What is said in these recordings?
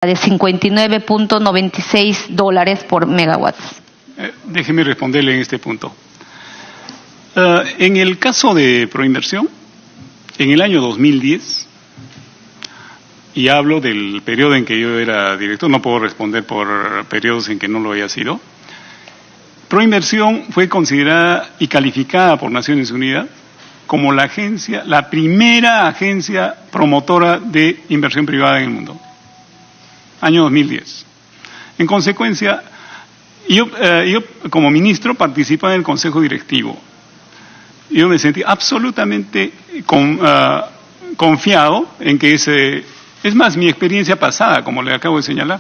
de $59.96 por megawatts. Déjeme responderle en este punto. En el caso de Proinversión, en el año 2010, y hablo del periodo en que yo era director, no puedo responder por periodos en que no lo haya sido, Proinversión fue considerada y calificada por Naciones Unidas como la primera agencia promotora de inversión privada en el mundo. Año 2010. En consecuencia, yo como ministro participaba en el Consejo Directivo. Yo me sentí absolutamente confiado en que es más, mi experiencia pasada, como le acabo de señalar.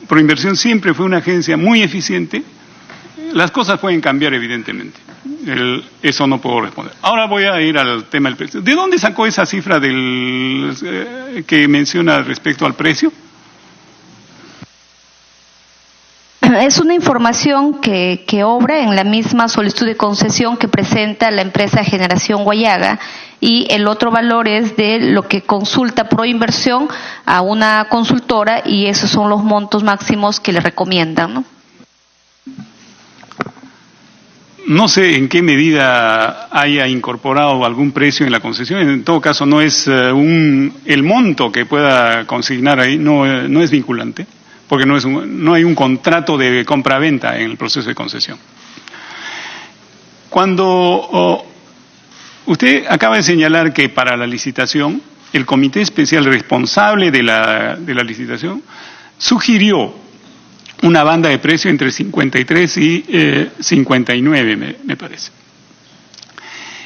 Proinversión siempre fue una agencia muy eficiente. Las cosas pueden cambiar, evidentemente. Eso no puedo responder. Ahora voy a ir al tema del precio. ¿De dónde sacó esa cifra que menciona respecto al precio? Es una información que obra en la misma solicitud de concesión que presenta la empresa Generación Guayaga, y el otro valor es de lo que consulta Proinversión a una consultora, y esos son los montos máximos que le recomiendan, ¿no? No sé en qué medida haya incorporado algún precio en la concesión. En todo caso, no es el monto que pueda consignar ahí, no es vinculante, porque no hay un contrato de compra-venta en el proceso de concesión. Cuando usted acaba de señalar que para la licitación, el comité especial responsable de la licitación sugirió una banda de precio entre 53 y 59, me parece.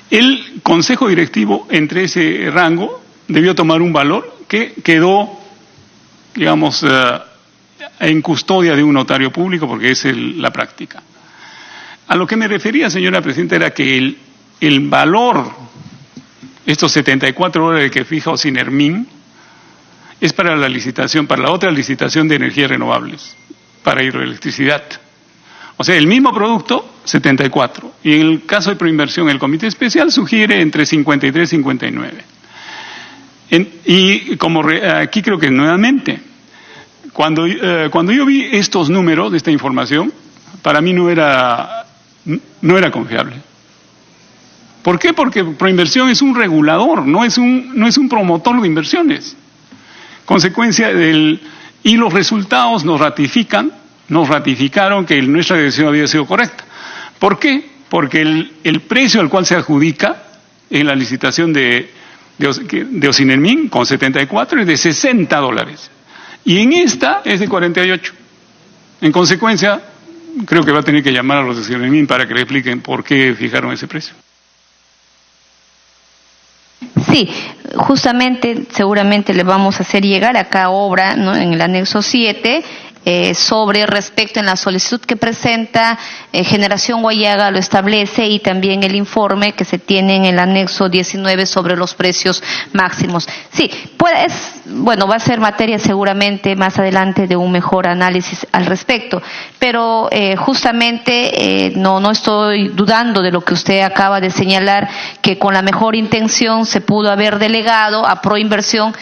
El Consejo Directivo, entre ese rango, debió tomar un valor que quedó, digamos, en custodia de un notario público, porque es la práctica. A lo que me refería, señora Presidenta, era que el valor, estos 74 dólares que fija Ocinermin, es para la licitación, para la otra licitación de energías renovables, para hidroelectricidad. O sea, el mismo producto, 74. Y en el caso de Proinversión, el comité especial sugiere entre 53 y 59. Y como aquí creo que nuevamente, cuando yo vi estos números de esta información, para mí no era confiable. ¿Por qué? Porque Proinversión es un regulador, no es un promotor de inversiones. Consecuencia y los resultados nos ratificaron que nuestra decisión había sido correcta. ¿Por qué? Porque el precio al cual se adjudica en la licitación de Ocinermin con 74 es de 60 dólares. Y en esta es de 48. En consecuencia, creo que va a tener que llamar a los de Ocinermin para que le expliquen por qué fijaron ese precio. Sí, justamente, seguramente le vamos a hacer llegar acá obra, ¿no?, en el anexo 7, sobre respecto en la solicitud que presenta Generación Guayaga lo establece, y también el informe que se tiene en el anexo 19 sobre los precios máximos. Sí, va a ser materia seguramente más adelante de un mejor análisis al respecto, pero justamente no estoy dudando de lo que usted acaba de señalar, que con la mejor intención se pudo haber delegado a Proinversión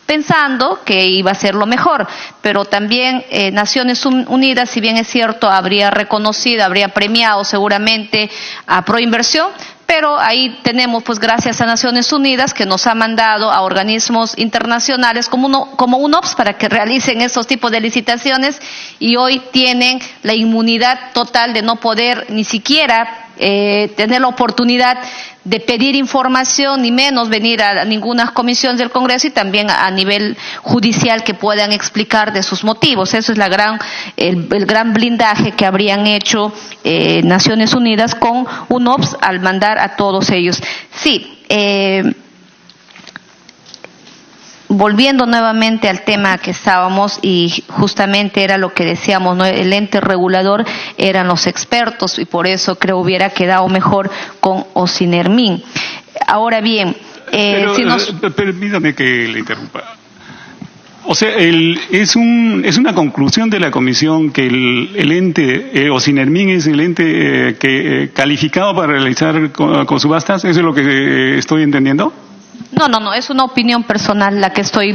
pensando que iba a ser lo mejor, pero también Naciones Unidas, si bien es cierto, habría reconocido, habría premiado seguramente a Proinversión, pero ahí tenemos, pues gracias a Naciones Unidas, que nos ha mandado a organismos internacionales como UNOPS para que realicen esos tipos de licitaciones, y hoy tienen la inmunidad total de no poder ni siquiera tener la oportunidad de pedir información, ni menos venir a ninguna comisión del Congreso, y también a nivel judicial que puedan explicar de sus motivos. Eso es el gran blindaje que habrían hecho Naciones Unidas con UNOPS al mandar a todos ellos. Sí, volviendo nuevamente al tema que estábamos, y justamente era lo que decíamos, ¿no?, el ente regulador eran los expertos, y por eso creo hubiera quedado mejor con Ocinermin. Ahora bien, permítame que le interrumpa. O sea, es una conclusión de la comisión que el ente, Ocinermin es el ente calificado para realizar con subastas. ¿Eso es lo que estoy entendiendo? No, es una opinión personal la que estoy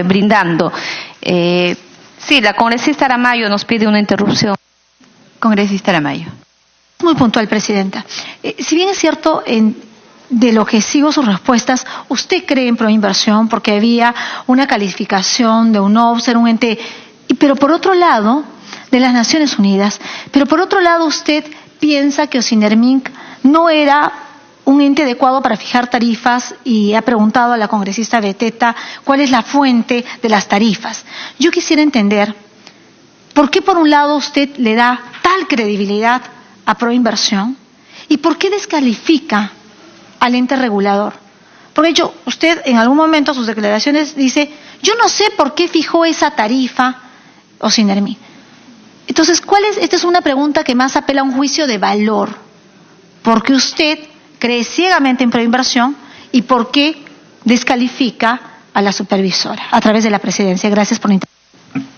brindando. Sí, la congresista Aramayo nos pide una interrupción. Congresista Aramayo. Muy puntual, Presidenta. Si bien es cierto, de lo que sigo sus respuestas, usted cree en Proinversión porque había una calificación de UNOPS, un ente, pero por otro lado, de las Naciones Unidas, pero por otro lado usted piensa que Ocinerminc no era un ente adecuado para fijar tarifas y ha preguntado a la congresista Beteta cuál es la fuente de las tarifas. Yo quisiera entender por qué por un lado usted le da tal credibilidad a Proinversión y por qué descalifica al ente regulador. Porque usted en algún momento sus declaraciones dice, yo no sé por qué fijó esa tarifa Ocinerminc. Entonces, esta es una pregunta que más apela a un juicio de valor. ¿Por qué usted cree ciegamente en Proinversión y por qué descalifica a la supervisora a través de la presidencia? Gracias por la intervención.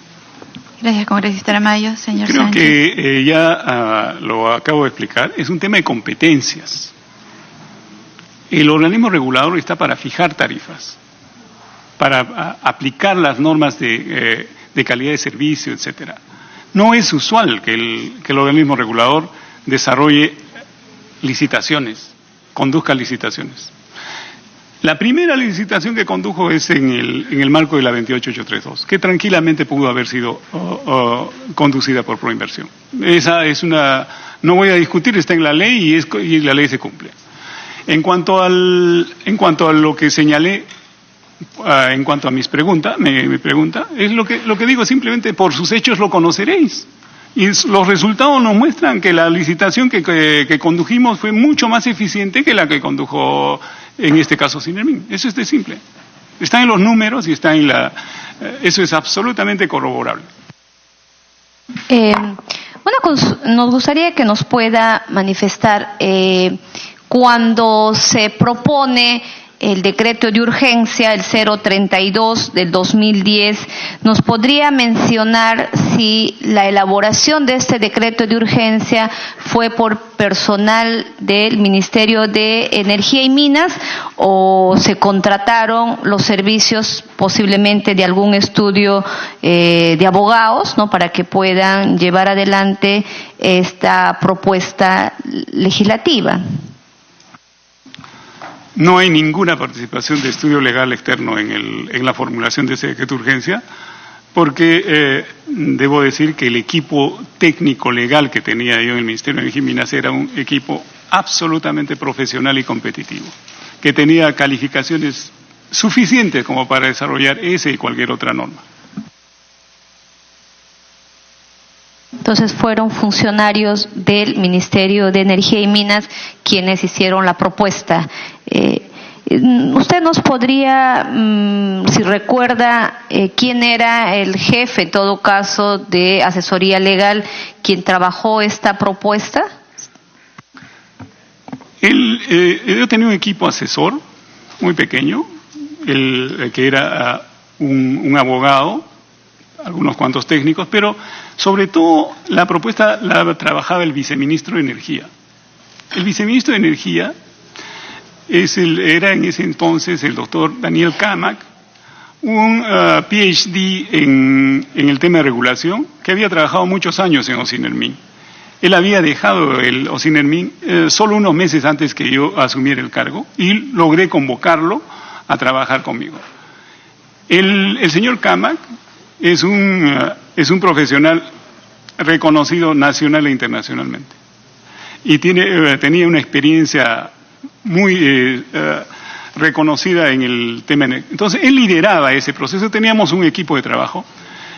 Gracias, congresista Aramayo. Señor Creo Sánchez. que ya lo acabo de explicar. Es un tema de competencias. El organismo regulador está para fijar tarifas, para aplicar las normas de calidad de servicio, etcétera. No es usual que el organismo regulador desarrolle licitaciones, conduzca licitaciones. La primera licitación que condujo es en el marco de la 28832, que tranquilamente pudo haber sido conducida por Proinversión. Esa es no voy a discutir, está en la ley y la ley se cumple. En cuanto a lo que señalé, en cuanto a mi pregunta, es lo que digo, simplemente por sus hechos lo conoceréis. Y los resultados nos muestran que la licitación que condujimos fue mucho más eficiente que la que condujo, en este caso, Ocinerminc. Eso es de simple. Está en los números y está eso es absolutamente corroborable. Nos gustaría que nos pueda manifestar cuando se propone el decreto de urgencia, el 032 del 2010, ¿nos podría mencionar si la elaboración de este decreto de urgencia fue por personal del Ministerio de Energía y Minas o se contrataron los servicios posiblemente de algún estudio de abogados, ¿no?, para que puedan llevar adelante esta propuesta legislativa? No hay ninguna participación de estudio legal externo en la formulación de ese decreto de urgencia, porque debo decir que el equipo técnico legal que tenía yo en el Ministerio de Energía y Minas era un equipo absolutamente profesional y competitivo, que tenía calificaciones suficientes como para desarrollar ese y cualquier otra norma. Entonces fueron funcionarios del Ministerio de Energía y Minas quienes hicieron la propuesta. ¿Usted nos podría, si recuerda, quién era el jefe, en todo caso, de asesoría legal, quien trabajó esta propuesta? Yo tenía un equipo asesor muy pequeño, que era un abogado, algunos cuantos técnicos, pero sobre todo la propuesta la trabajaba el viceministro de Energía. El viceministro de Energía era en ese entonces el doctor Daniel Kamak, un PhD en el tema de regulación, que había trabajado muchos años en Ocinerminc. Él había dejado el Ocinerminc solo unos meses antes que yo asumiera el cargo y logré convocarlo a trabajar conmigo. El señor Kamak es un profesional reconocido nacional e internacionalmente y tenía una experiencia muy reconocida en el tema. Entonces él lideraba ese proceso, teníamos un equipo de trabajo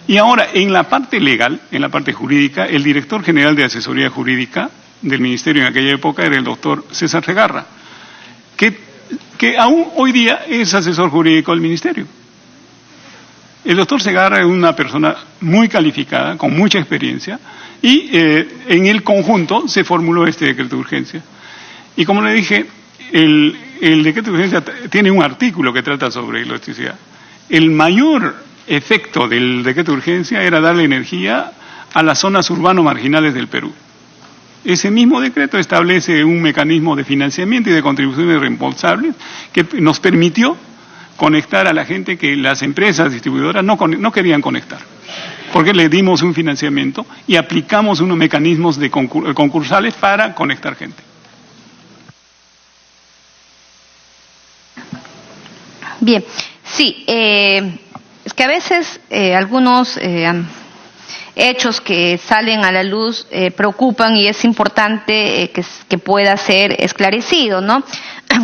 y ahora en la parte legal, en la parte jurídica, el director general de asesoría jurídica del ministerio en aquella época era el doctor César Segarra, que aún hoy día es asesor jurídico del ministerio. El doctor Segarra es una persona muy calificada, con mucha experiencia, y en el conjunto se formuló este decreto de urgencia. Y como le dije, el decreto de urgencia tiene un artículo que trata sobre electricidad. El mayor efecto del decreto de urgencia era darle energía a las zonas urbano-marginales del Perú. Ese mismo decreto establece un mecanismo de financiamiento y de contribuciones reembolsables que nos permitió conectar a la gente que las empresas distribuidoras no querían conectar, porque le dimos un financiamiento y aplicamos unos mecanismos de concursales para conectar gente. Bien, sí, es que a veces algunos hechos que salen a la luz preocupan y es importante que pueda ser esclarecido, ¿no?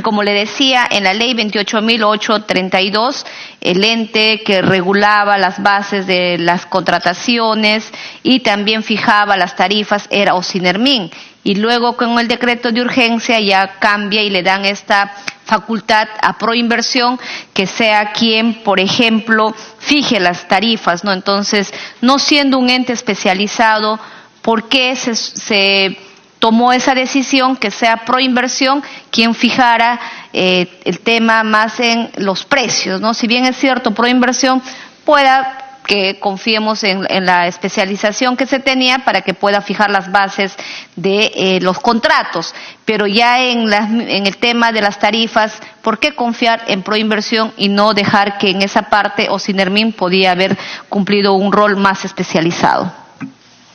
Como le decía, en la ley 28.832, el ente que regulaba las bases de las contrataciones y también fijaba las tarifas era Ocinermin. Y luego con el decreto de urgencia ya cambia y le dan esta facultad a Proinversión que sea quien, por ejemplo, fije las tarifas, ¿no? Entonces, no siendo un ente especializado, ¿por qué se tomó esa decisión que sea Proinversión quien fijara el tema más en los precios, ¿no? Si bien es cierto, Proinversión pueda que confiemos en la especialización que se tenía para que pueda fijar las bases de los contratos, pero ya en el tema de las tarifas, ¿por qué confiar en Proinversión y no dejar que en esa parte Ocinermin podía haber cumplido un rol más especializado?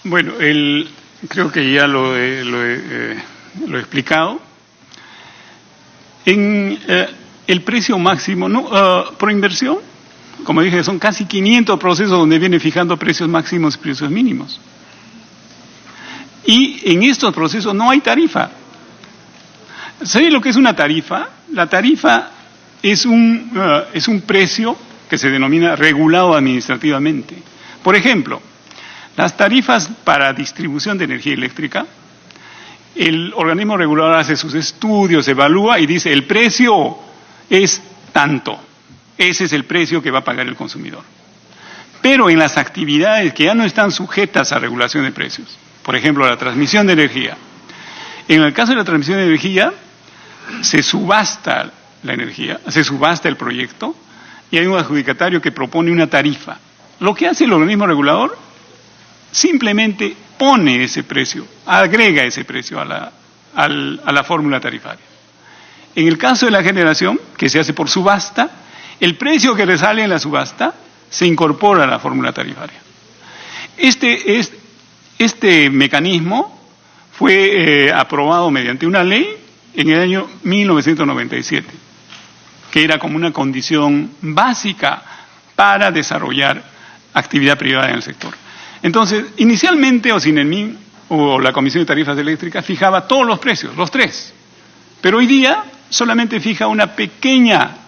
Bueno, creo que ya lo he explicado. En el precio máximo, Proinversión, como dije, son casi 500 procesos donde viene fijando precios máximos y precios mínimos. Y en estos procesos no hay tarifa. ¿Sabe lo que es una tarifa? La tarifa es un precio que se denomina regulado administrativamente. Por ejemplo, las tarifas para distribución de energía eléctrica, el organismo regulador hace sus estudios, evalúa y dice el precio es tanto. Ese es el precio que va a pagar el consumidor. Pero en las actividades que ya no están sujetas a regulación de precios, por ejemplo, la transmisión de energía, en el caso de la transmisión de energía, se subasta la energía, se subasta el proyecto y hay un adjudicatario que propone una tarifa. Lo que hace el organismo regulador, simplemente pone ese precio, agrega ese precio a la fórmula tarifaria. En el caso de la generación, que se hace por subasta, el precio que le sale en la subasta se incorpora a la fórmula tarifaria. Este mecanismo fue aprobado mediante una ley en el año 1997, que era como una condición básica para desarrollar actividad privada en el sector. Entonces, inicialmente Ocinermin o la Comisión de Tarifas Eléctricas fijaba todos los precios, los tres, pero hoy día solamente fija una pequeña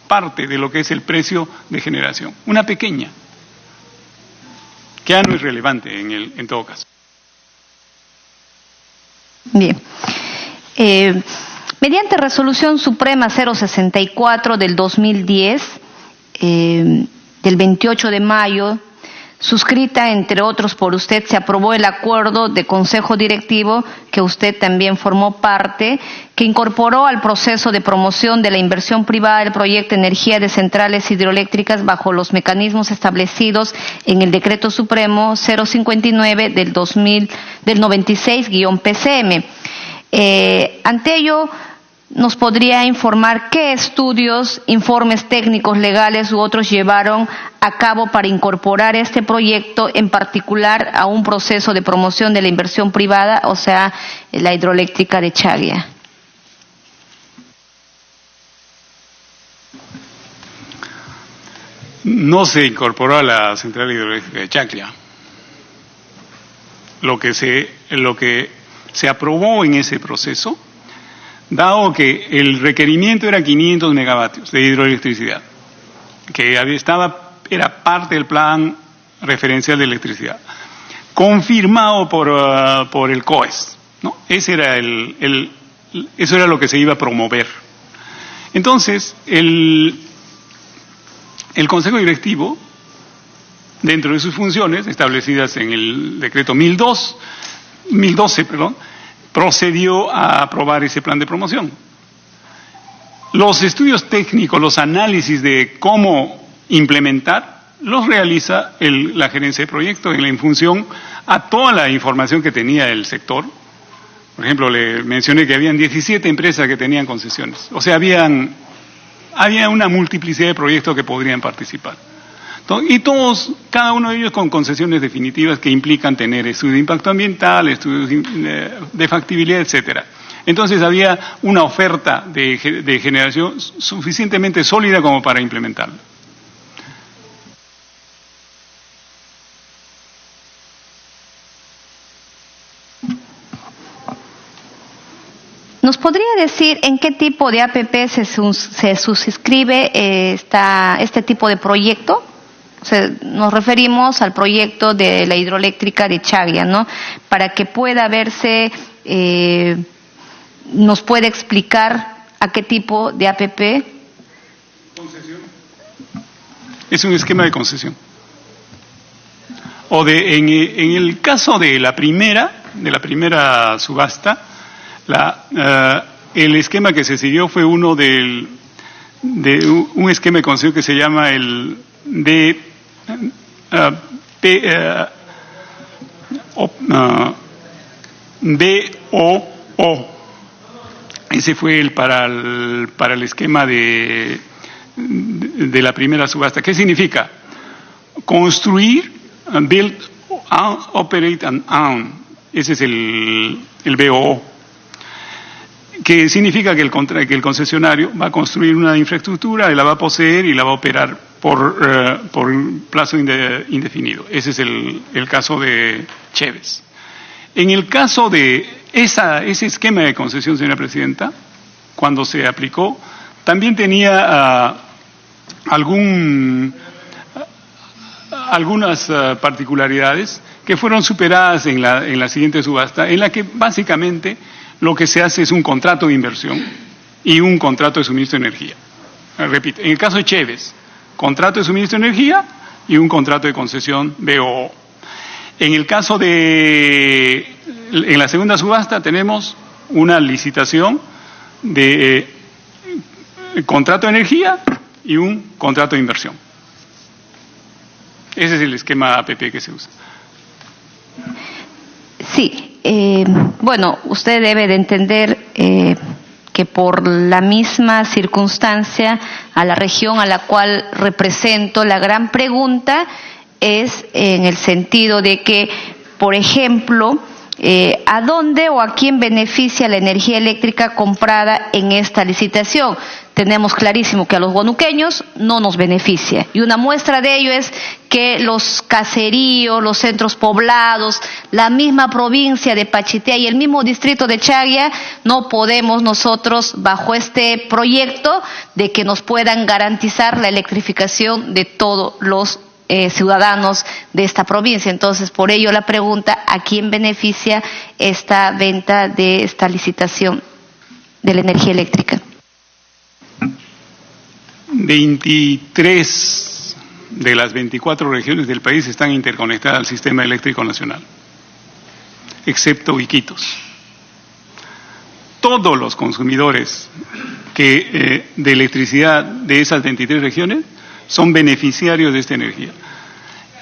parte de lo que es el precio de generación, una pequeña, que ya no es relevante en todo caso. Bien. Mediante Resolución Suprema 064 del 2010, del 28 de mayo, suscrita entre otros por usted, se aprobó el acuerdo de Consejo Directivo, que usted también formó parte, que incorporó al proceso de promoción de la inversión privada del proyecto de energía de centrales hidroeléctricas bajo los mecanismos establecidos en el Decreto Supremo 059 del 96-PCM. Ante ello, ¿nos podría informar qué estudios, informes técnicos, legales u otros llevaron a cabo para incorporar este proyecto, en particular a un proceso de promoción de la inversión privada, o sea, la hidroeléctrica de Chaglia? No se incorporó a la central hidroeléctrica de Chaclia. Lo que se aprobó en ese proceso, dado que el requerimiento era 500 megavatios de hidroelectricidad, que era parte del plan referencial de electricidad, confirmado por el COES, ¿no? Eso era lo que se iba a promover. Entonces, el Consejo Directivo, dentro de sus funciones establecidas en el decreto 1012, procedió a aprobar ese plan de promoción. Los estudios técnicos, los análisis de cómo implementar, los realiza la gerencia de proyecto en función a toda la información que tenía el sector. Por ejemplo, le mencioné que habían 17 empresas que tenían concesiones. O sea, había una multiplicidad de proyectos que podrían participar. Y todos, cada uno de ellos con concesiones definitivas que implican tener estudios de impacto ambiental, estudios de factibilidad, etcétera. Entonces había una oferta de generación suficientemente sólida como para implementarla. ¿Nos podría decir en qué tipo de APP se suscribe este tipo de proyecto? O sea, nos referimos al proyecto de la hidroeléctrica de Chaglia, ¿no? Para que pueda verse, ¿nos puede explicar a qué tipo de APP? Concesión. Es un esquema de concesión. En el caso de la primera subasta, el esquema que se siguió fue uno de un esquema de concesión que se llama el BOO. Ese fue para el esquema de la primera subasta. ¿Qué significa? Construir, build, operate and own. Ese es el BOO. Que significa que el concesionario va a construir una infraestructura, y la va a poseer y la va a operar por un plazo indefinido. Ese es el caso de Chévez. En el caso de ese esquema de concesión, señora Presidenta, cuando se aplicó, también tenía algunas particularidades que fueron superadas en la siguiente subasta, en la que básicamente lo que se hace es un contrato de inversión y un contrato de suministro de energía. Repito, en el caso de Chévez, contrato de suministro de energía y un contrato de concesión BOO. En el caso en la segunda subasta tenemos una licitación de contrato de energía y un contrato de inversión. Ese es el esquema APP que se usa. Sí. Bueno, usted debe de entender que por la misma circunstancia a la región a la cual represento, la gran pregunta es en el sentido de que, por ejemplo, ¿a dónde o a quién beneficia la energía eléctrica comprada en esta licitación? Tenemos clarísimo que a los huanuqueños no nos beneficia. Y una muestra de ello es que los caseríos, los centros poblados, la misma provincia de Pachitea y el mismo distrito de Chaglia, no podemos nosotros, bajo este proyecto, de que nos puedan garantizar la electrificación de todos los ciudadanos de esta provincia. Entonces, por ello la pregunta, ¿a quién beneficia esta venta de esta licitación de la energía eléctrica? 23 de las 24 regiones del país están interconectadas al sistema eléctrico nacional, excepto Iquitos. Todos los consumidores de electricidad de esas 23 regiones son beneficiarios de esta energía.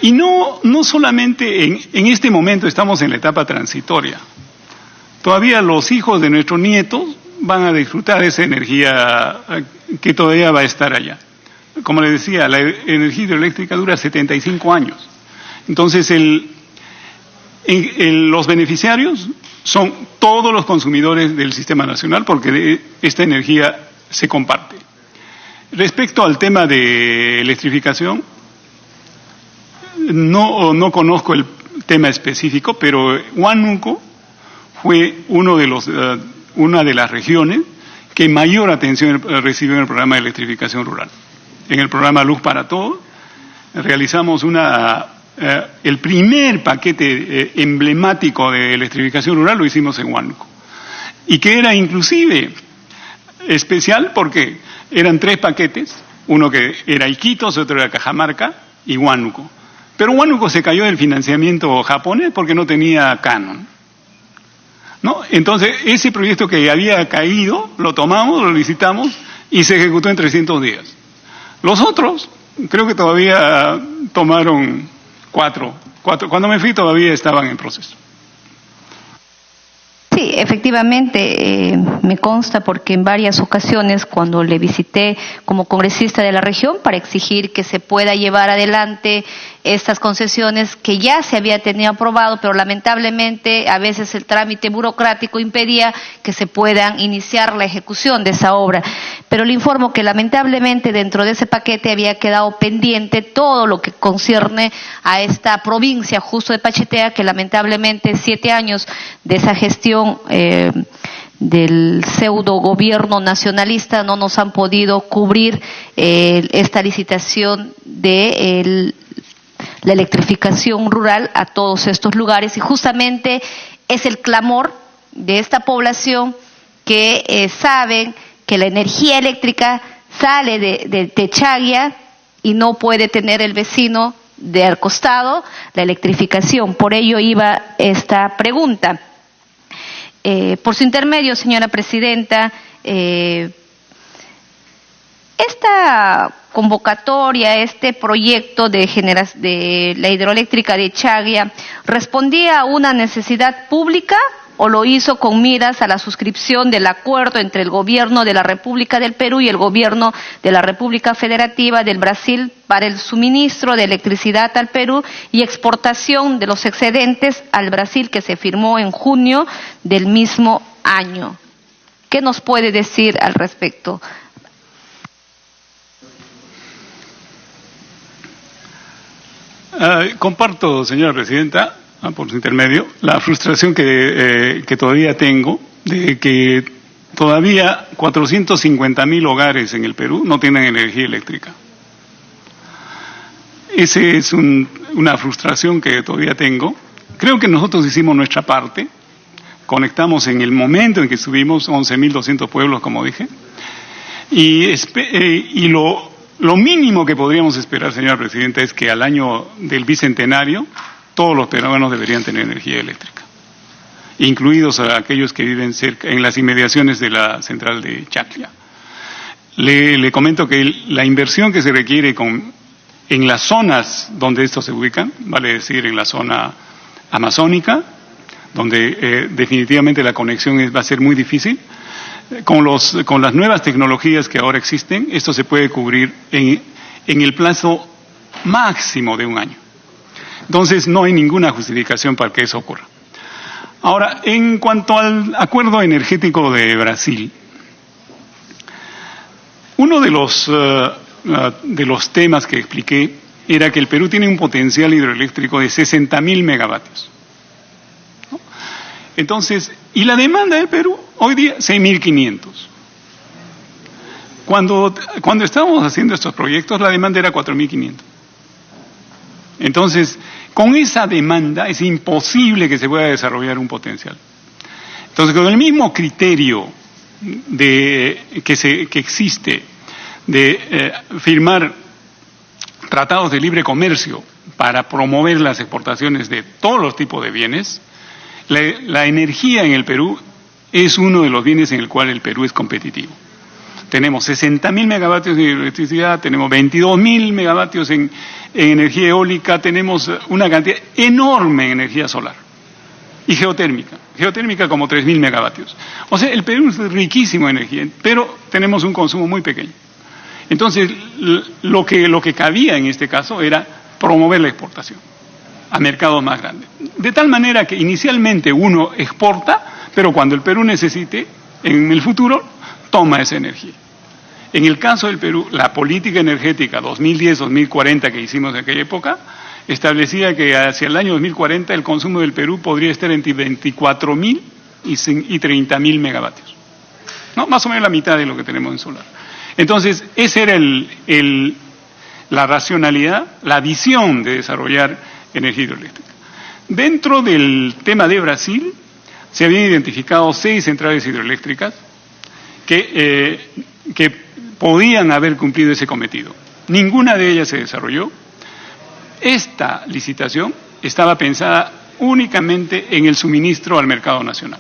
Y no solamente en este momento estamos en la etapa transitoria. Todavía los hijos de nuestros nietos van a disfrutar esa energía que todavía va a estar allá. Como les decía, la energía hidroeléctrica dura 75 años. Entonces, los beneficiarios son todos los consumidores del sistema nacional, porque esta energía se comparte. Respecto al tema de electrificación, no conozco el tema específico, pero Huánuco fue una de las regiones que mayor atención recibió en el programa de electrificación rural. En el programa Luz para Todos realizamos el primer paquete emblemático de electrificación rural, lo hicimos en Huánuco. Y que era inclusive especial porque eran 3 paquetes, uno que era Iquitos, otro era Cajamarca y Huánuco. Pero Huánuco se cayó del financiamiento japonés porque no tenía canon, ¿no? Entonces, ese proyecto que había caído, lo tomamos, lo licitamos y se ejecutó en 300 días. Los otros creo que todavía tomaron cuatro. Cuando me fui todavía estaban en proceso. Sí, efectivamente, me consta porque en varias ocasiones cuando le visité como congresista de la región para exigir que se pueda llevar adelante estas concesiones que ya se había tenido aprobado, pero lamentablemente a veces el trámite burocrático impedía que se puedan iniciar la ejecución de esa obra. Pero le informo que lamentablemente dentro de ese paquete había quedado pendiente todo lo que concierne a esta provincia justo de Pachitea, que lamentablemente 7 años de esa gestión del pseudo gobierno nacionalista no nos han podido cubrir esta licitación de la electrificación rural a todos estos lugares, y justamente es el clamor de esta población que saben que la energía eléctrica sale de Techagua y no puede tener el vecino de al costado la electrificación. Por ello iba esta pregunta. Por su intermedio, señora presidenta, esta convocatoria, este proyecto de la hidroeléctrica de Chagua, ¿respondía a una necesidad pública o lo hizo con miras a la suscripción del acuerdo entre el gobierno de la República del Perú y el gobierno de la República Federativa del Brasil para el suministro de electricidad al Perú y exportación de los excedentes al Brasil, que se firmó en junio del mismo año? ¿Qué nos puede decir al respecto? Comparto, señora presidenta, por su intermedio, la frustración que todavía tengo de que todavía 450.000 hogares en el Perú no tienen energía eléctrica. Esa es una frustración que todavía tengo. Creo que nosotros hicimos nuestra parte, conectamos en el momento en que subimos 11.200 pueblos, como dije, y lo mínimo que podríamos esperar, señora presidenta, es que al año del bicentenario todos los peruanos deberían tener energía eléctrica, incluidos aquellos que viven cerca, en las inmediaciones de la central de Chaclia. Le comento que la inversión que se requiere en las zonas donde estos se ubican, vale decir en la zona amazónica, donde definitivamente la conexión va a ser muy difícil, con las nuevas tecnologías que ahora existen, esto se puede cubrir en el plazo máximo de 1 año. Entonces no hay ninguna justificación para que eso ocurra. Ahora, en cuanto al acuerdo energético de Brasil, uno de los temas que expliqué era que el Perú tiene un potencial hidroeléctrico de 60.000 megavatios. ¿No? Entonces, y la demanda del Perú hoy día 6.500. Cuando estábamos haciendo estos proyectos, la demanda era 4.500. Entonces, con esa demanda es imposible que se pueda desarrollar un potencial. Entonces, con el mismo criterio que existe de firmar tratados de libre comercio para promover las exportaciones de todos los tipos de bienes, la energía en el Perú es uno de los bienes en el cual el Perú es competitivo. Tenemos 60.000 megavatios de electricidad, tenemos 22.000 megavatios en energía eólica, tenemos una cantidad enorme en energía solar y geotérmica como 3.000 megavatios. O sea, el Perú es riquísimo en energía, pero tenemos un consumo muy pequeño. Entonces, lo que cabía en este caso era promover la exportación a mercados más grandes. De tal manera que inicialmente uno exporta, pero cuando el Perú necesite, en el futuro, toma esa energía. En el caso del Perú, la política energética 2010-2040 que hicimos en aquella época, establecía que hacia el año 2040 el consumo del Perú podría estar entre 24.000 y 30.000 megavatios. ¿No? Más o menos la mitad de lo que tenemos en solar. Entonces, esa era la racionalidad, la visión de desarrollar energía hidroeléctrica. Dentro del tema de Brasil, se habían identificado 6 centrales hidroeléctricas que podían haber cumplido ese cometido. Ninguna de ellas se desarrolló. Esta licitación estaba pensada únicamente en el suministro al mercado nacional.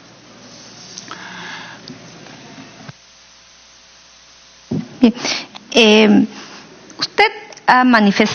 Bien. Usted ha manifestado